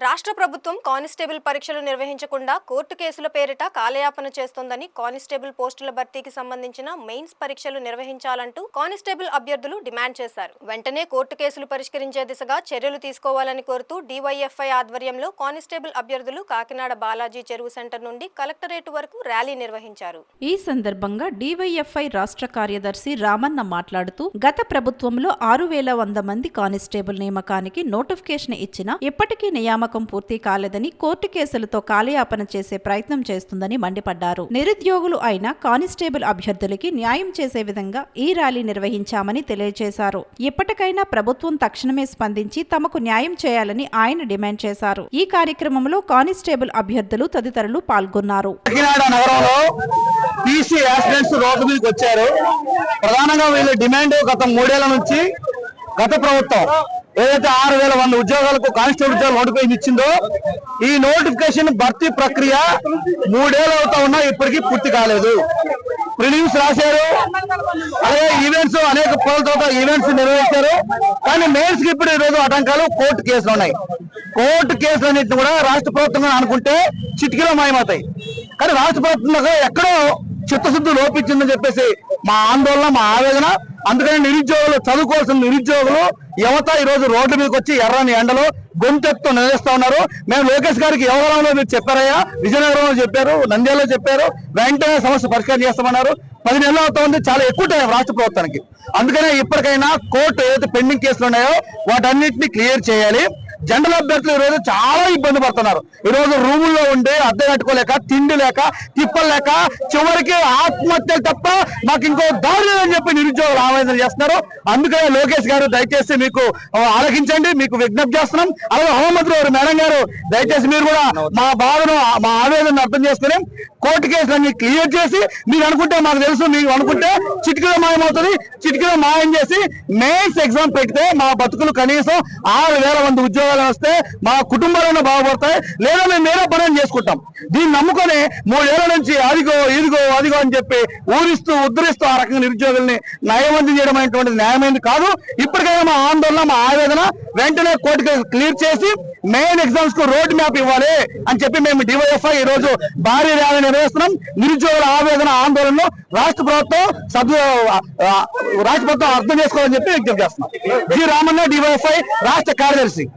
రాష్ట్ర ప్రభుత్వం కానిస్టేబుల్ పరీక్షలు నిర్వహించకుండా కోర్టు కేసుల పేరిట కాలయాపన చేస్తోందని కానిస్టేబుల్ పోస్టుల భర్తీకి సంబంధించిన మెయిన్స్ పరీక్షలు నిర్వహించాలంటూ కానిస్టేబుల్ అభ్యర్థులు డిమాండ్ చేశారు. వెంటనే కోర్టు కేసులు పరిష్కరించే దిశగా చర్యలు తీసుకోవాలని కోరుతూ DYFI ఆధ్వర్యంలో కానిస్టేబుల్ అభ్యర్థులు కాకినాడ బాలాజీ చెరువు సెంటర్ నుండి కలెక్టరేట్ వరకు ర్యాలీ నిర్వహించారు. ఈ సందర్భంగా DYFI రాష్ట్ర కార్యదర్శి రామన్న మాట్లాడుతూ గత ప్రభుత్వంలో 6100 మంది కానిస్టేబుల్ నియామకానికి నోటిఫికేషన్ ఇచ్చినా ఇప్పటికీ నియామకం పూర్తి కాలేదని కోర్టు కేసులతో కాలయాపన చేసే ప్రయత్నం చేస్తుందని మండిపడ్డారు. నిరుద్యోగులు అయిన కానిస్టేబుల్ అభ్యర్థులకి న్యాయం చేసే విధంగా ఈ ర్యాలీ నిర్వహించామని తెలియజేశారు. ఇప్పటికైనా ప్రభుత్వం తక్షణమే స్పందించి తమకు న్యాయం చేయాలని ఆయన డిమాండ్ చేశారు. ఈ కార్యక్రమంలో కానిస్టేబుల్ అభ్యర్థులు తదితరులు పాల్గొన్నారు. ప్రధానంగా వీళ్ళ డిమాండ్ గత 3 ఏళ్ల నుంచి గత ప్రభుత్వం ఏదైతే 6100 ఉద్యోగాలకు కానిస్టేబుల్ ఉద్యోగాలు నోటిఫికేషన్ ఇచ్చిందో ఈ నోటిఫికేషన్ భర్తీ ప్రక్రియ 3 ఏళ్ళు అవుతా ఉన్నా ఇప్పటికీ పూర్తి కాలేదు. ప్రిలిమ్స్ రాశారు, అలాగే ఈవెంట్స్ అనేక పోలతో ఈవెంట్స్ నిర్వహించారు. కానీ మెయిన్స్ కి ఇప్పుడు ఈరోజు ఆటంకాలు కోర్టు కేసులు ఉన్నాయి. కోర్టు కేసులు అన్నింటినీ కూడా రాష్ట్ర ప్రభుత్వం అనుకుంటే చిటికీలో మాయమవుతాయి. కానీ రాష్ట్ర ప్రభుత్వంలో ఎక్కడో చిత్తశుద్ధి లోపించిందని చెప్పేసి మా ఆందోళన, మా ఆవేదన. అందుకని నిరుద్యోగులు, చదువుకోవాల్సిన నిరుద్యోగులు యువత ఈ రోజు రోడ్డు మీదకి వచ్చి ఎర్రని ఎండలో గొంతెత్తు నిలదీస్తా ఉన్నారు. మేము లోకేష్ గారికి ఎవరంలో మీరు చెప్పారయ్యా, విజయనగరంలో చెప్పారు, నంద్యాలలో చెప్పారు, వెంటనే సమస్య పరిష్కారం చేస్తామన్నారు. 10 నెలలు అవుతా ఉంది, చాలా ఎక్కువ టైం రాష్ట్ర ప్రభుత్వానికి. అందుకనే ఇప్పటికైనా కోర్టు ఏదైతే పెండింగ్ కేసులు ఉన్నాయో వాటన్నిటిని క్లియర్ చేయాలి. జనరల్ అభ్యర్థులు ఈరోజు చాలా ఇబ్బంది పడుతున్నారు. ఈరోజు రూముల్లో ఉండి అద్దె కట్టుకోలేక, తిండి లేక, తిప్పలు లేక, చివరికి ఆత్మహత్యలు తప్ప మాకు ఇంకో దారి లేదని చెప్పి నిరుద్యోగులు ఆవేదన చేస్తున్నారు. అందుకనే లోకేష్ గారు దయచేసి మీకు ఆలోచించండి, మీకు విజ్ఞప్తి చేస్తున్నాం. అలాగే హోంమంత్రి గారు, మేడం గారు, దయచేసి మీరు కూడా మా బాధను, మా ఆవేదనను అర్థం చేసుకుని కోర్టు కేసులన్నీ క్లియర్ చేసి, మీరు అనుకుంటే మాకు తెలుసు, మీకు అనుకుంటే చిటికలో మాయమవుతుంది, చిటికలో మాయం చేసి మెయిన్స్ ఎగ్జామ్ పెడితే మా బతుకులు కనీసం 6000 మంది ఉద్యోగాలు వస్తే మా కుటుంబాలను బాగుపడతాయి. లేదా మేము వేరే పనులు చేసుకుంటాం. దీన్ని నమ్ముకొని 3 ఏళ్ల నుంచి అదిగో ఇదిగో అదిగో అని చెప్పి ఊరిస్తూ ఉద్ధరిస్తూ ఆ రకంగా నిరుద్యోగుల్ని నయవంతం చేయడం అనేటువంటిది న్యాయమైనది కాదు. ఇప్పటికైనా మా ఆందోళన, మా ఆవేదన వెంటనే కోర్టు కేసు క్లియర్ చేసి మెయిన్ ఎగ్జామ్స్ కు రోడ్ మ్యాప్ ఇవ్వాలి అని చెప్పి మేము DYFI ఈ రోజు భారీ ర్యాలీ నిర్వహిస్తున్నాం. నిరుద్యోగుల ఆవేదన, ఆందోళనను రాష్ట్ర ప్రభుత్వం అర్థం చేసుకోవాలని చెప్పి విజ్ఞప్తి చేస్తున్నాం. జి రామన్న, DYFI రాష్ట్ర కార్యదర్శి.